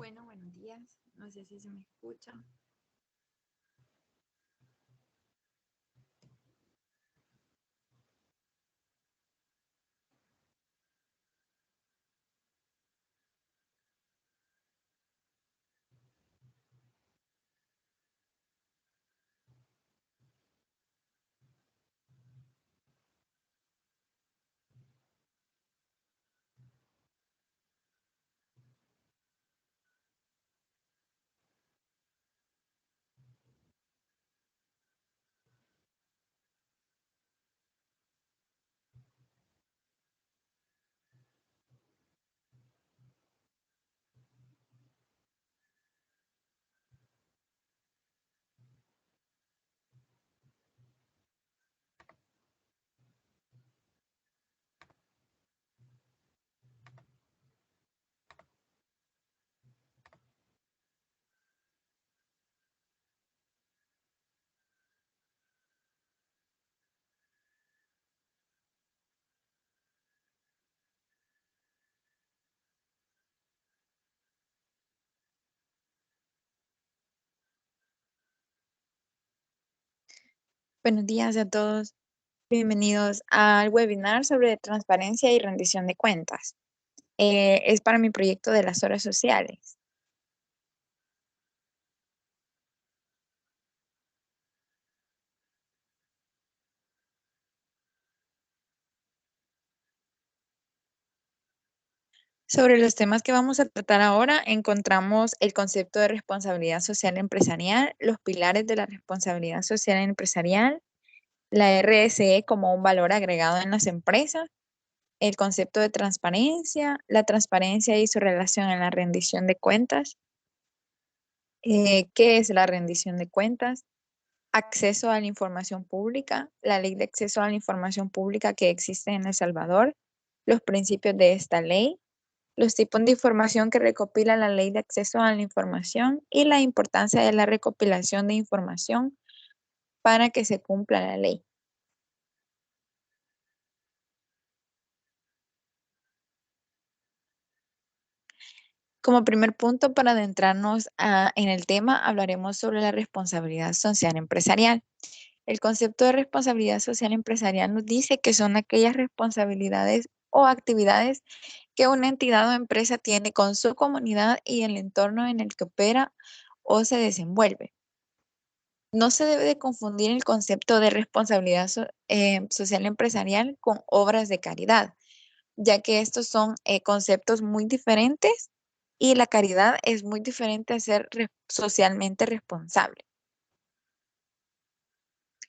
Bueno, buenos días. No sé si se me escucha. Buenos días a todos. Bienvenidos al webinar sobre transparencia y rendición de cuentas. Es para mi proyecto de las horas sociales. Sobre los temas que vamos a tratar ahora, encontramos el concepto de responsabilidad social empresarial, los pilares de la responsabilidad social empresarial, la RSE como un valor agregado en las empresas, el concepto de transparencia, la transparencia y su relación en la rendición de cuentas, qué es la rendición de cuentas, acceso a la información pública, la ley de acceso a la información pública que existe en El Salvador, los principios de esta ley, los tipos de información que recopila la ley de acceso a la información y la importancia de la recopilación de información para que se cumpla la ley. Como primer punto, para adentrarnos en el tema, hablaremos sobre la responsabilidad social empresarial. El concepto de responsabilidad social empresarial nos dice que son aquellas responsabilidades o actividades que una entidad o empresa tiene con su comunidad y el entorno en el que opera o se desenvuelve. No se debe de confundir el concepto de responsabilidad social empresarial con obras de caridad, ya que estos son conceptos muy diferentes y la caridad es muy diferente a ser socialmente responsable.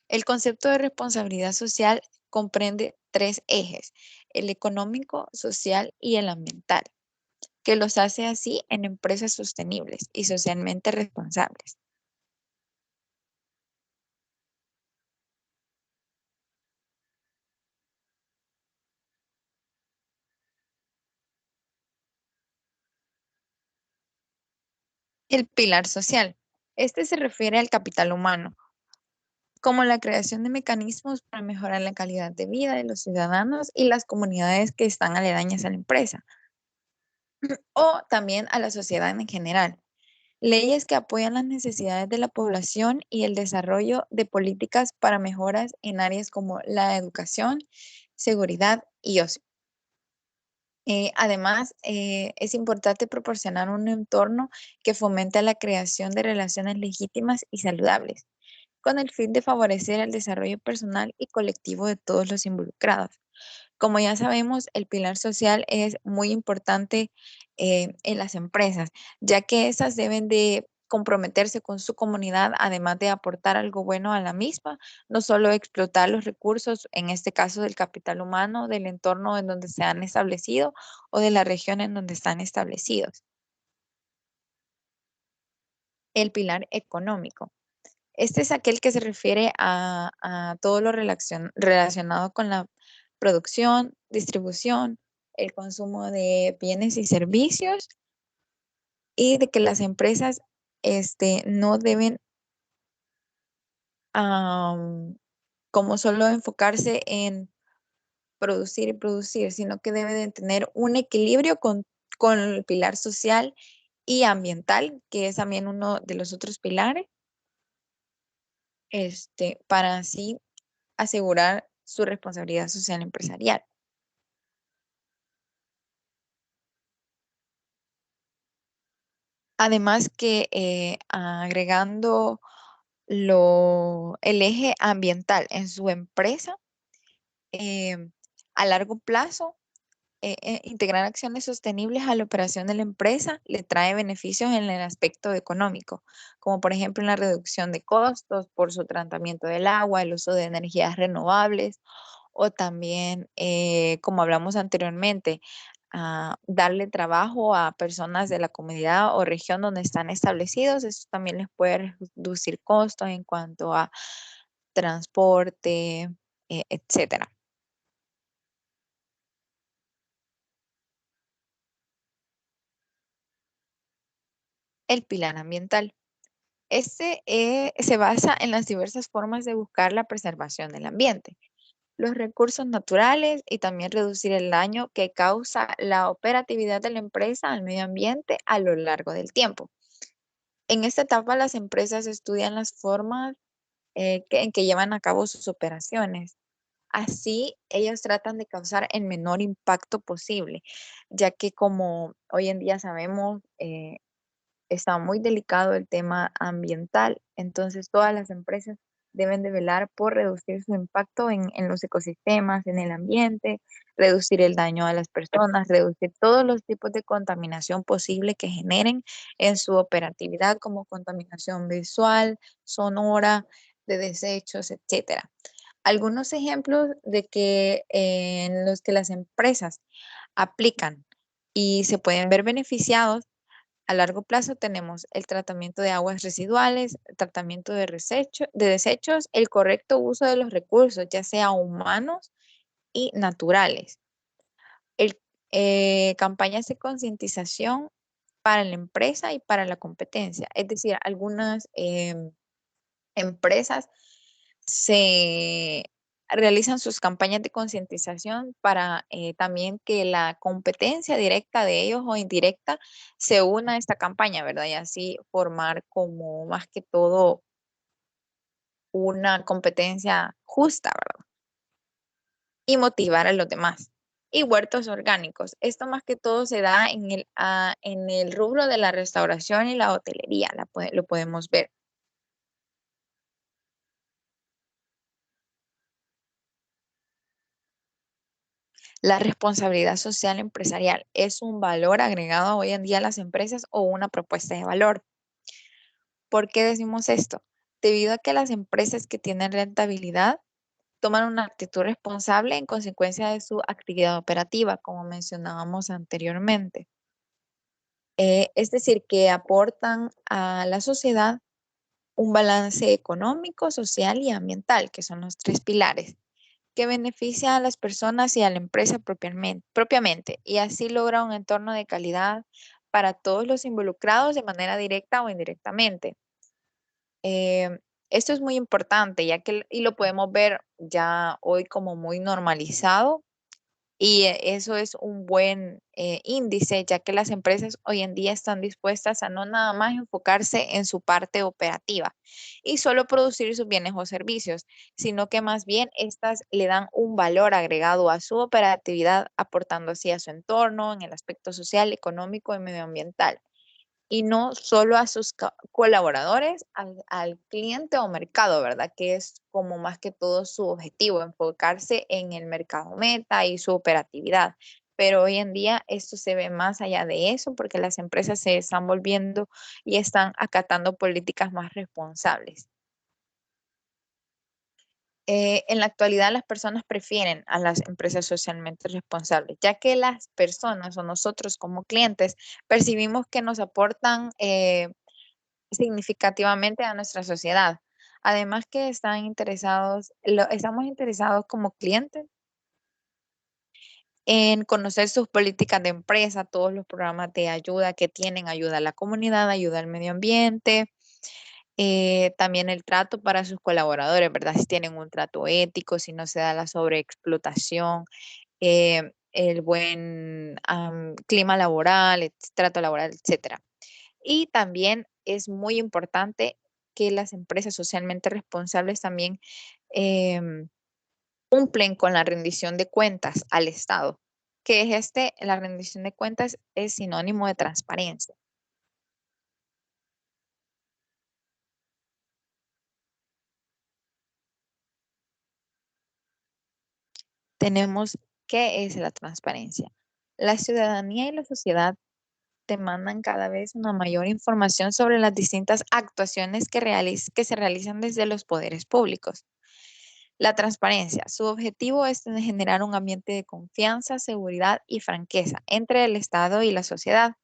El concepto de responsabilidad social comprende tres ejes: el económico, social y el ambiental, que los hace así en empresas sostenibles y socialmente responsables. El pilar social. Este se refiere al capital humano, como la creación de mecanismos para mejorar la calidad de vida de los ciudadanos y las comunidades que están aledañas a la empresa, o también a la sociedad en general. Leyes que apoyan las necesidades de la población y el desarrollo de políticas para mejoras en áreas como la educación, seguridad y ocio. Además, es importante proporcionar un entorno que fomente la creación de relaciones legítimas y saludables, con el fin de favorecer el desarrollo personal y colectivo de todos los involucrados. Como ya sabemos, el pilar social es muy importante en las empresas, ya que esas deben de comprometerse con su comunidad, además de aportar algo bueno a la misma, no solo explotar los recursos, en este caso del capital humano, del entorno en donde se han establecido o de la región en donde están establecidos. El pilar económico. Este es aquel que se refiere a todo lo relacionado con la producción, distribución, el consumo de bienes y servicios y de que las empresas no deben como solo enfocarse en producir y producir, sino que deben de tener un equilibrio con el pilar social y ambiental, que es también uno de los otros pilares, para así asegurar su responsabilidad social empresarial. Además que agregando el eje ambiental en su empresa, eh, a largo plazo, integrar acciones sostenibles a la operación de la empresa le trae beneficios en el aspecto económico, como por ejemplo en la reducción de costos por su tratamiento del agua, el uso de energías renovables o también, como hablamos anteriormente, darle trabajo a personas de la comunidad o región donde están establecidos. Eso también les puede reducir costos en cuanto a transporte, etcétera. El pilar ambiental. Se basa en las diversas formas de buscar la preservación del ambiente, los recursos naturales y también reducir el daño que causa la operatividad de la empresa al medio ambiente a lo largo del tiempo. En esta etapa, las empresas estudian las formas en que llevan a cabo sus operaciones. Así, ellos tratan de causar el menor impacto posible, ya que como hoy en día sabemos, está muy delicado el tema ambiental, entonces todas las empresas deben de velar por reducir su impacto en los ecosistemas, en el ambiente, reducir el daño a las personas, reducir todos los tipos de contaminación posible que generen en su operatividad, como contaminación visual, sonora, de desechos, etcétera. Algunos ejemplos de que en los que las empresas aplican y se pueden ver beneficiados a largo plazo tenemos el tratamiento de aguas residuales, el tratamiento de desechos, el correcto uso de los recursos, ya sea humanos y naturales. El, campañas de concientización para la empresa y para la competencia. Es decir, algunas empresas se realizan sus campañas de concientización para también que la competencia directa de ellos o indirecta se una a esta campaña, ¿verdad? Y así formar como más que todo una competencia justa, ¿verdad? Y motivar a los demás. Y huertos orgánicos. Esto más que todo se da en el rubro de la restauración y la hotelería, lo podemos ver. La responsabilidad social empresarial es un valor agregado hoy en día a las empresas o una propuesta de valor. ¿Por qué decimos esto? Debido a que las empresas que tienen rentabilidad toman una actitud responsable en consecuencia de su actividad operativa, como mencionábamos anteriormente. Es decir, que aportan a la sociedad un balance económico, social y ambiental, que son los tres pilares que beneficia a las personas y a la empresa propiamente, y así logra un entorno de calidad para todos los involucrados de manera directa o indirectamente. Esto es muy importante, ya que y lo podemos ver ya hoy como muy normalizado y eso es un buen índice, ya que las empresas hoy en día están dispuestas a no nada más enfocarse en su parte operativa y solo producir sus bienes o servicios, sino que más bien estas le dan un valor agregado a su operatividad, aportando así a su entorno en el aspecto social, económico y medioambiental y no solo a sus colaboradores, al cliente o mercado, ¿verdad? Que es como más que todo su objetivo, enfocarse en el mercado meta y su operatividad. Pero hoy en día esto se ve más allá de eso porque las empresas se están volviendo y están acatando políticas más responsables. En la actualidad las personas prefieren a las empresas socialmente responsables, ya que las personas o nosotros como clientes percibimos que nos aportan significativamente a nuestra sociedad. Además que estamos interesados como clientes en conocer sus políticas de empresa, todos los programas de ayuda que tienen, ayuda a la comunidad, ayuda al medio ambiente, también el trato para sus colaboradores, ¿verdad? Si tienen un trato ético, si no se da la sobreexplotación, el buen clima laboral, trato laboral, etcétera. Y también es muy importante que las empresas socialmente responsables también em, cumplen con la rendición de cuentas al Estado, que es la rendición de cuentas es sinónimo de transparencia. Tenemos, ¿qué es la transparencia? La ciudadanía y la sociedad demandan cada vez una mayor información sobre las distintas actuaciones que se realizan desde los poderes públicos. La transparencia, su objetivo es generar un ambiente de confianza, seguridad y franqueza entre el Estado y la sociedad,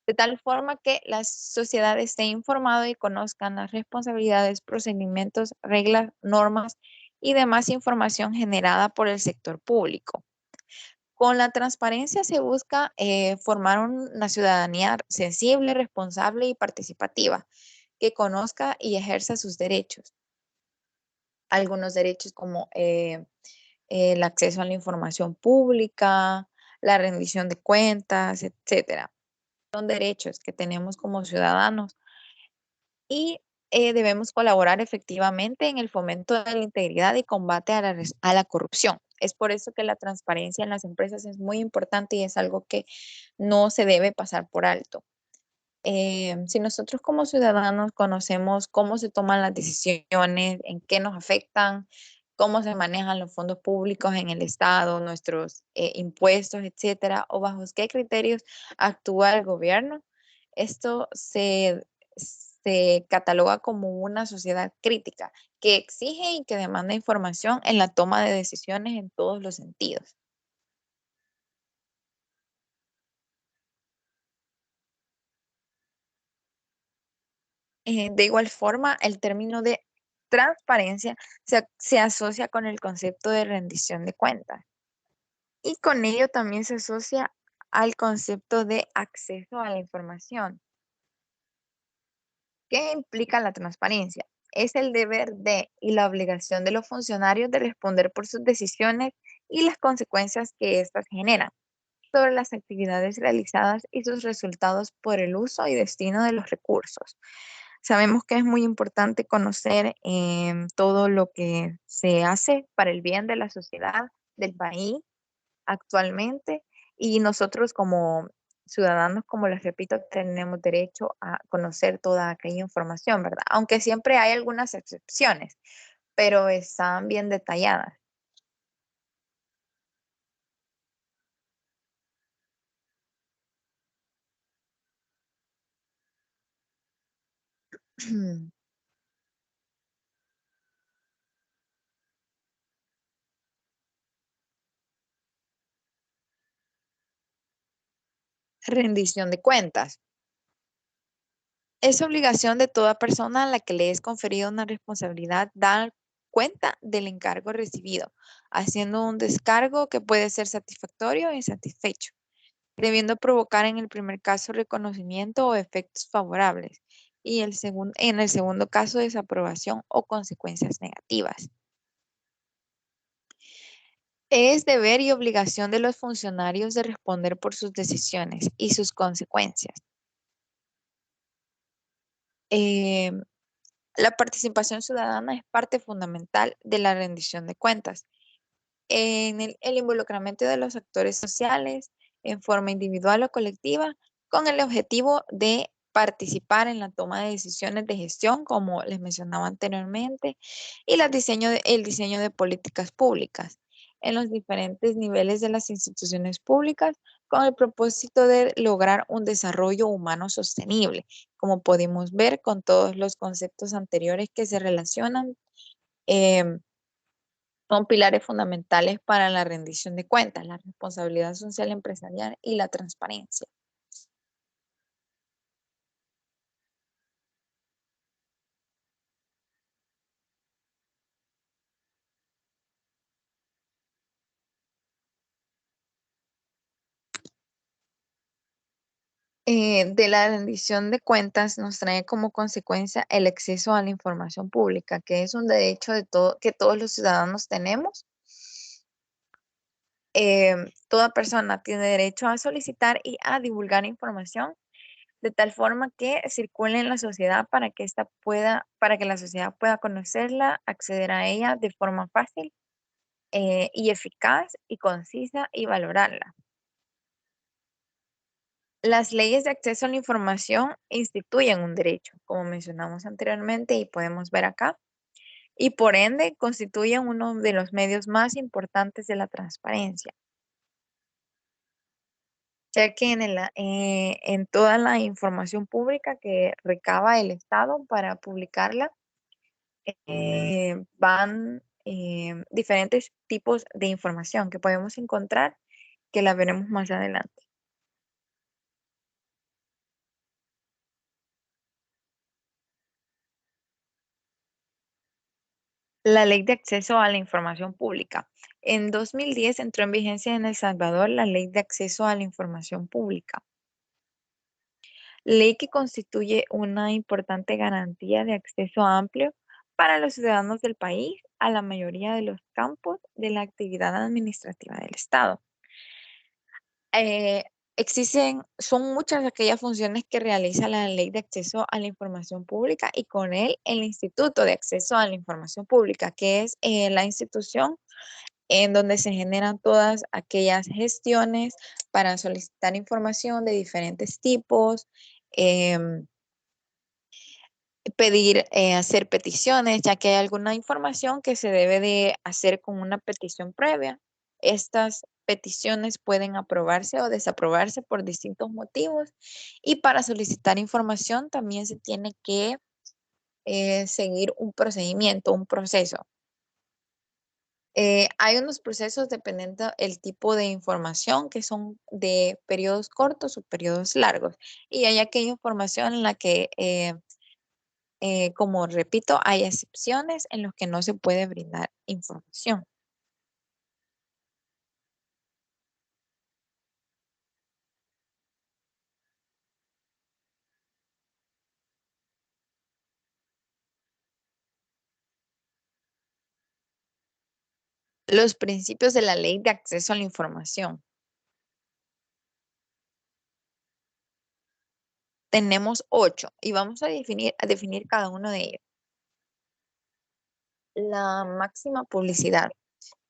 de tal forma que la sociedad esté informada y conozcan las responsabilidades, procedimientos, reglas, normas y demás información generada por el sector público. Con la transparencia se busca formar una ciudadanía sensible, responsable y participativa, que conozca y ejerza sus derechos. Algunos derechos como el acceso a la información pública, la rendición de cuentas, etcétera. Son derechos que tenemos como ciudadanos y debemos colaborar efectivamente en el fomento de la integridad y combate a la corrupción. Es por eso que la transparencia en las empresas es muy importante y es algo que no se debe pasar por alto. Si nosotros como ciudadanos conocemos cómo se toman las decisiones, en qué nos afectan, cómo se manejan los fondos públicos en el Estado, nuestros impuestos, etcétera, o bajo qué criterios actúa el gobierno, esto se cataloga como una sociedad crítica que exige y que demanda información en la toma de decisiones en todos los sentidos. De igual forma, el término de transparencia se asocia con el concepto de rendición de cuentas y con ello también se asocia al concepto de acceso a la información. ¿Qué implica la transparencia? Es el deber de y la obligación de los funcionarios de responder por sus decisiones y las consecuencias que éstas generan sobre las actividades realizadas y sus resultados por el uso y destino de los recursos. Sabemos que es muy importante conocer todo lo que se hace para el bien de la sociedad, del país actualmente y nosotros como ciudadanos, como les repito, tenemos derecho a conocer toda aquella información, ¿verdad? Aunque siempre hay algunas excepciones, pero están bien detalladas. Rendición de cuentas. Es obligación de toda persona a la que le es conferida una responsabilidad dar cuenta del encargo recibido, haciendo un descargo que puede ser satisfactorio o insatisfecho, debiendo provocar en el primer caso reconocimiento o efectos favorables y en el segundo caso desaprobación o consecuencias negativas. Es deber y obligación de los funcionarios de responder por sus decisiones y sus consecuencias. Eh, La participación ciudadana es parte fundamental de la rendición de cuentas. En el involucramiento de los actores sociales en forma individual o colectiva con el objetivo de participar en la toma de decisiones de gestión, como les mencionaba anteriormente, y el diseño de políticas públicas en los diferentes niveles de las instituciones públicas con el propósito de lograr un desarrollo humano sostenible, como pudimos ver con todos los conceptos anteriores que se relacionan. em, Son pilares fundamentales para la rendición de cuentas, la responsabilidad social empresarial y la transparencia. De la rendición de cuentas nos trae como consecuencia el acceso a la información pública, que es un derecho que todos los ciudadanos tenemos. Toda persona tiene derecho a solicitar y a divulgar información de tal forma que circule en la sociedad para que la sociedad pueda conocerla, acceder a ella de forma fácil y eficaz y concisa y valorarla. Las leyes de acceso a la información instituyen un derecho, como mencionamos anteriormente y podemos ver acá, y por ende constituyen uno de los medios más importantes de la transparencia, ya que en toda la información pública que recaba el Estado para publicarla, van diferentes tipos de información que podemos encontrar, que la veremos más adelante. La Ley de Acceso a la Información Pública. En 2010 entró en vigencia en El Salvador la Ley de Acceso a la Información Pública, ley que constituye una importante garantía de acceso amplio para los ciudadanos del país a la mayoría de los campos de la actividad administrativa del Estado. Eh, son muchas aquellas funciones que realiza la Ley de Acceso a la Información Pública y con él el Instituto de Acceso a la Información Pública, que es la institución en donde se generan todas aquellas gestiones para solicitar información de diferentes tipos, em, pedir, hacer peticiones, ya que hay alguna información que se debe de hacer con una petición previa. Estas peticiones pueden aprobarse o desaprobarse por distintos motivos y para solicitar información también se tiene que seguir un procedimiento, un proceso. Hay unos procesos dependiendo el tipo de información que son de periodos cortos o periodos largos. Y hay aquella información en la que, como repito, hay excepciones en los que no se puede brindar información. Los principios de la ley de acceso a la información. Tenemos 8 y vamos a definir cada uno de ellos. La máxima publicidad.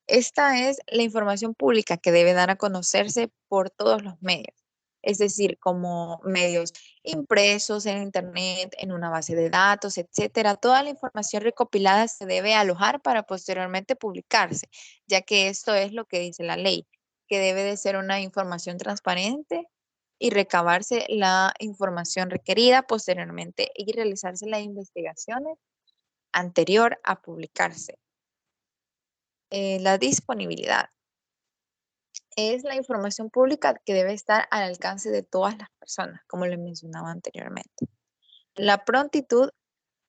Esta es la información pública que debe dar a conocerse por todos los medios, es decir, como medios impresos en internet, en una base de datos, etcétera. Toda la información recopilada se debe alojar para posteriormente publicarse, ya que esto es lo que dice la ley, que debe de ser una información transparente y recabarse la información requerida posteriormente y realizarse las investigaciones anterior a publicarse. La disponibilidad. Es la información pública que debe estar al alcance de todas las personas, como les mencionaba anteriormente. La prontitud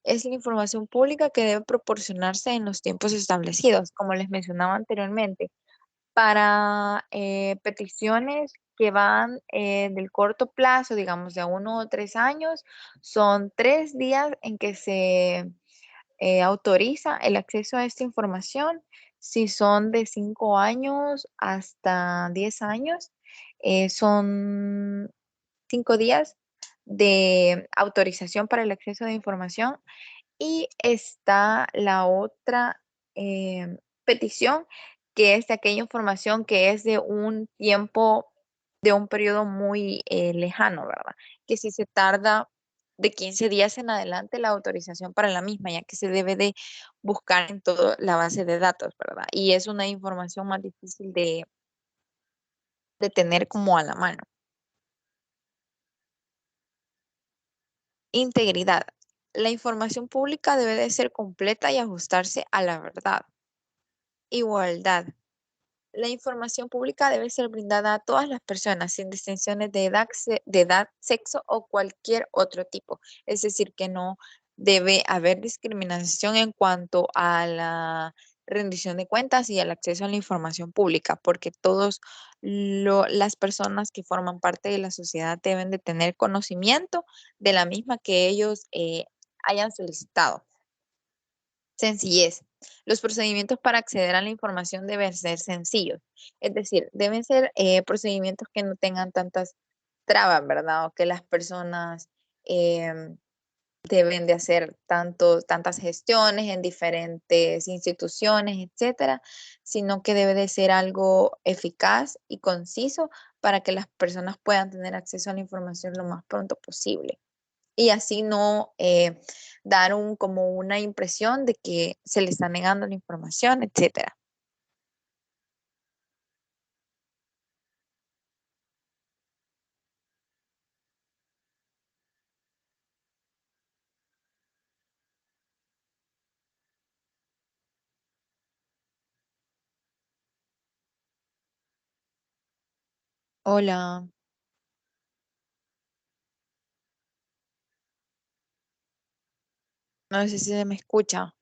es la información pública que debe proporcionarse en los tiempos establecidos, como les mencionaba anteriormente, para peticiones que van del corto plazo, digamos de 1 o 3 años, son 3 días en que se autoriza el acceso a esta información. Si son de 5 años hasta 10 años, son 5 días de autorización para el acceso de información. Y está la otra petición, que es de aquella información que es de un tiempo, de un periodo muy lejano, ¿verdad? Que si se tarda de 15 días en adelante la autorización para la misma, ya que se debe de buscar en toda la base de datos, ¿verdad? Y es una información más difícil de tener como a la mano. Integridad. La información pública debe de ser completa y ajustarse a la verdad. Igualdad. La información pública debe ser brindada a todas las personas sin distinciones de edad, sexo o cualquier otro tipo. Es decir, que no debe haber discriminación en cuanto a la rendición de cuentas y al acceso a la información pública, porque todas las personas que forman parte de la sociedad deben de tener conocimiento de la misma que ellos hayan solicitado. Sencillez. Los procedimientos para acceder a la información deben ser sencillos, es decir, deben ser procedimientos que no tengan tantas trabas, ¿verdad? O que las personas deben de hacer tantas gestiones en diferentes instituciones, etcétera, sino que debe de ser algo eficaz y conciso para que las personas puedan tener acceso a la información lo más pronto posible. Y así no dar como una impresión de que se le está negando la información, etcétera. Hola, no sé si se me escucha.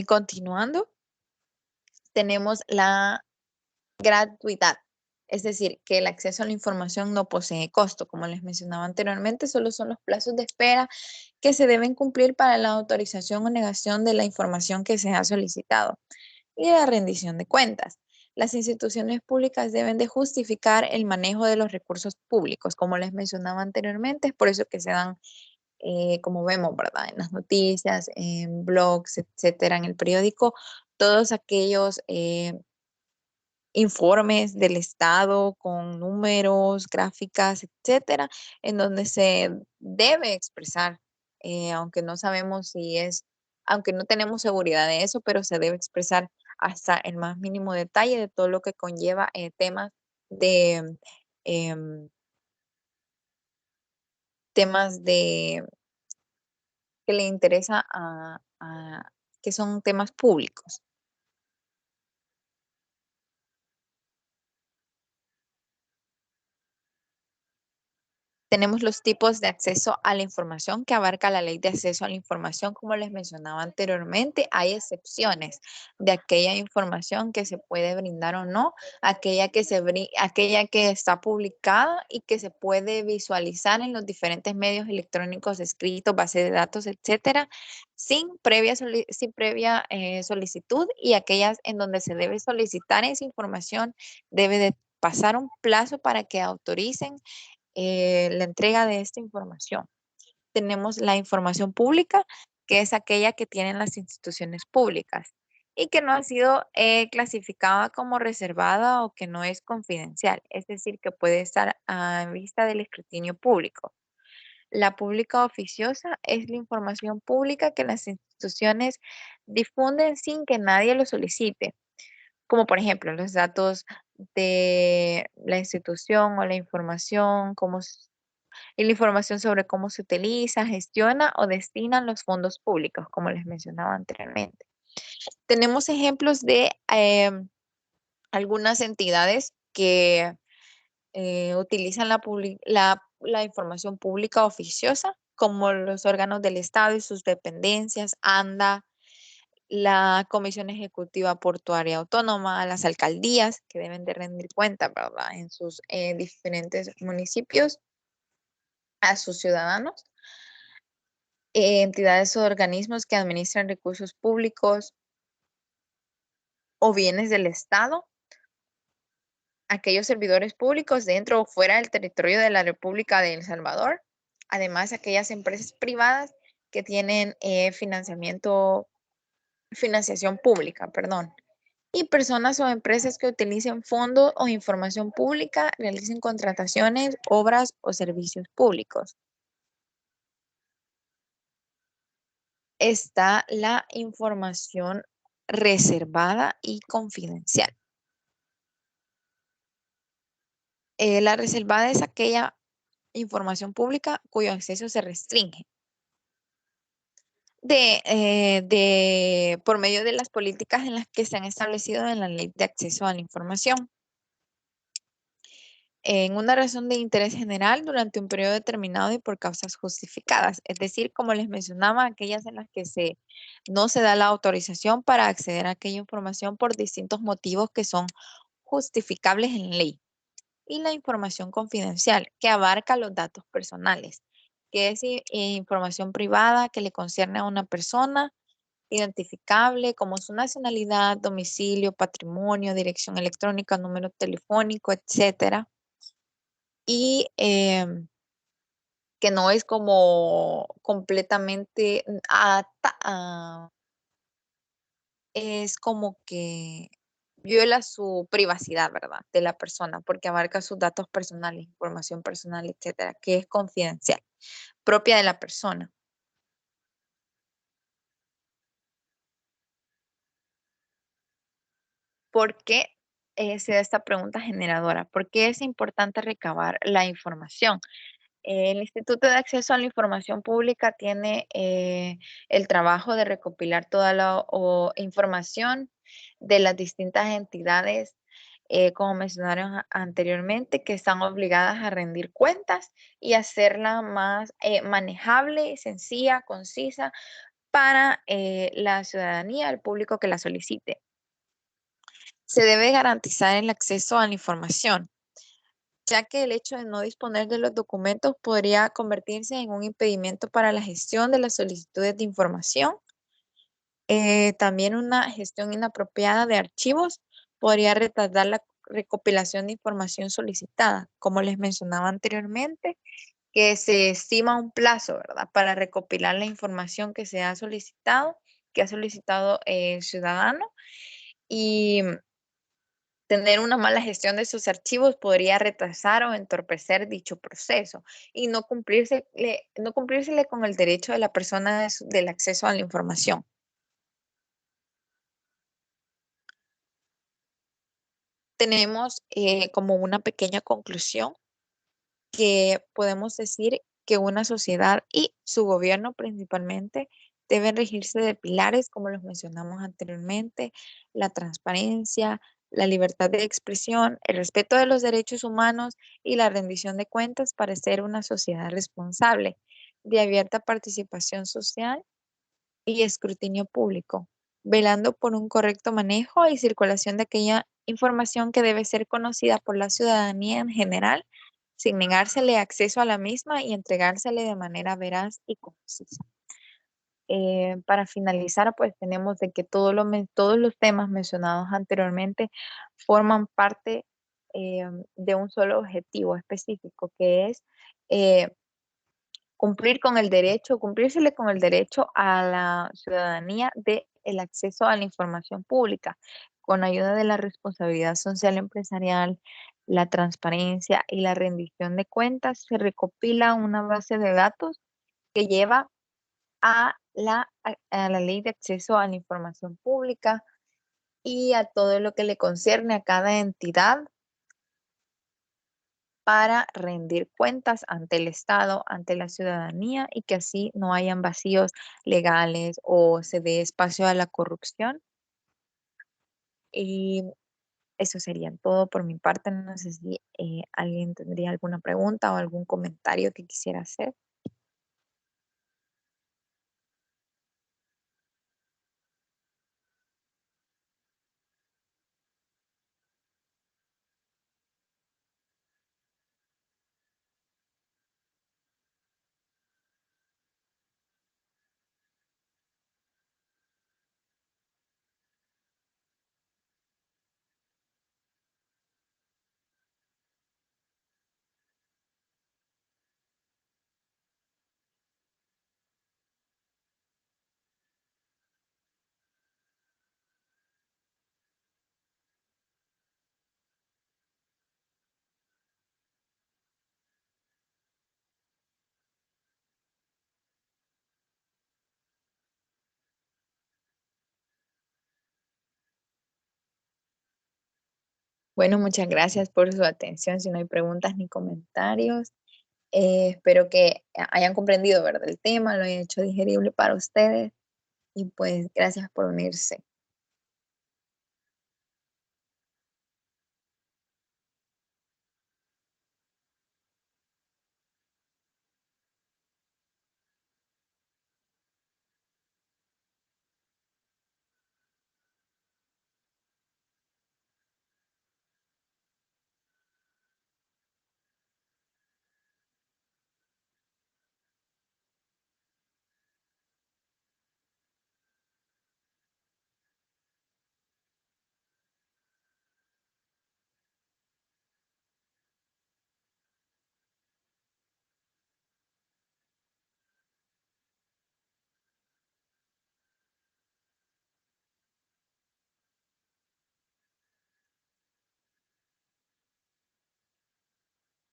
Continuando, tenemos la gratuidad, es decir, que el acceso a la información no posee costo. Como les mencionaba anteriormente, solo son los plazos de espera que se deben cumplir para la autorización o negación de la información que se ha solicitado y la rendición de cuentas. Las instituciones públicas deben de justificar el manejo de los recursos públicos, como les mencionaba anteriormente, es por eso que se dan, como vemos, ¿verdad? En las noticias, en blogs, etcétera, en el periódico, todos aquellos informes del Estado con números, gráficas, etcétera, en donde se debe expresar, aunque no sabemos si es, aunque no tenemos seguridad de eso, pero se debe expresar hasta el más mínimo detalle de todo lo que conlleva temas de em, temas de que le interesa que son temas públicos. Tenemos los tipos de acceso a la información que abarca la ley de acceso a la información. Como les mencionaba anteriormente, hay excepciones de aquella información que se puede brindar o no, aquella que está publicada y que se puede visualizar en los diferentes medios electrónicos escritos, base de datos, etcétera, sin previa solicitud, y aquellas en donde se debe solicitar esa información, debe de pasar un plazo para que autoricen la entrega de esta información. Tenemos la información pública, que es aquella que tienen las instituciones públicas y que no ha sido clasificada como reservada o que no es confidencial, es decir, que puede estar a vista del escrutinio público. La pública oficiosa es la información pública que las instituciones difunden sin que nadie lo solicite, como por ejemplo los datos de la institución o la información, y la información sobre cómo se utiliza, gestiona o destinan los fondos públicos, como les mencionaba anteriormente. Tenemos ejemplos de algunas entidades que utilizan la información pública oficiosa, como los órganos del Estado y sus dependencias, ANDA, la Comisión Ejecutiva Portuaria Autónoma, las alcaldías, que deben de rendir cuenta, ¿verdad?, en sus diferentes municipios a sus ciudadanos, entidades o organismos que administran recursos públicos o bienes del Estado, aquellos servidores públicos dentro o fuera del territorio de la República de El Salvador, además aquellas empresas privadas que tienen financiación pública, perdón. Y personas o empresas que utilicen fondos o información pública, realicen contrataciones, obras o servicios públicos. Está la información reservada y confidencial. La reservada es aquella información pública cuyo acceso se restringe por medio de las políticas en las que se han establecido en la Ley de Acceso a la Información. En una razón de interés general durante un periodo determinado y por causas justificadas. Es decir, como les mencionaba, aquellas en las que no se da la autorización para acceder a aquella información por distintos motivos que son justificables en ley. Y la información confidencial, que abarca los datos personales, que es información privada que le concierne a una persona identificable como su nacionalidad, domicilio, patrimonio, dirección electrónica, número telefónico, etcétera. Y que no es como completamente, es como que viola su privacidad, ¿verdad? De la persona, porque abarca sus datos personales, información personal, etcétera, que es confidencial, propia de la persona. ¿Por qué se da esta pregunta generadora? ¿Por qué es importante recabar la información? El Instituto de Acceso a la Información Pública tiene el trabajo de recopilar toda la información de las distintas entidades, como mencionaron anteriormente, que están obligadas a rendir cuentas y hacerla más manejable, sencilla, concisa para la ciudadanía, el público que la solicite. Se debe garantizar el acceso a la información, ya que el hecho de no disponer de los documentos podría convertirse en un impedimento para la gestión de las solicitudes de información. También una gestión inapropiada de archivos podría retardar la recopilación de información solicitada. Como les mencionaba anteriormente, que se estima un plazo, ¿verdad?, para recopilar la información que se ha solicitado, que ha solicitado el ciudadano. Y tener una mala gestión de sus archivos podría retrasar o entorpecer dicho proceso y no cumplírsele con el derecho de la persona del acceso a la información. Tenemos como una pequeña conclusión que podemos decir que una sociedad y su gobierno principalmente deben regirse de pilares, como los mencionamos anteriormente: la transparencia, la libertad de expresión, el respeto de los derechos humanos y la rendición de cuentas para ser una sociedad responsable, de abierta participación social y escrutinio público, velando por un correcto manejo y circulación de aquella información que debe ser conocida por la ciudadanía en general, sin negársele acceso a la misma y entregársele de manera veraz y concisa. Para finalizar, pues tenemos de que todos los temas mencionados anteriormente forman parte de un solo objetivo específico, que es eh, cumplírsele con el derecho a la ciudadanía de el acceso a la información pública, con ayuda de la responsabilidad social empresarial, la transparencia y la rendición de cuentas. Se recopila una base de datos que lleva a la ley de acceso a la información pública y a todo lo que le concierne a cada entidad para rendir cuentas ante el Estado, ante la ciudadanía, y que así no hayan vacíos legales o se dé espacio a la corrupción. Y eso sería todo por mi parte. No sé si alguien tendría alguna pregunta o algún comentario que quisiera hacer. Bueno, muchas gracias por su atención. Si no hay preguntas ni comentarios, espero que hayan comprendido, ¿verdad? El tema, lo hayan hecho digerible para ustedes y pues gracias por unirse.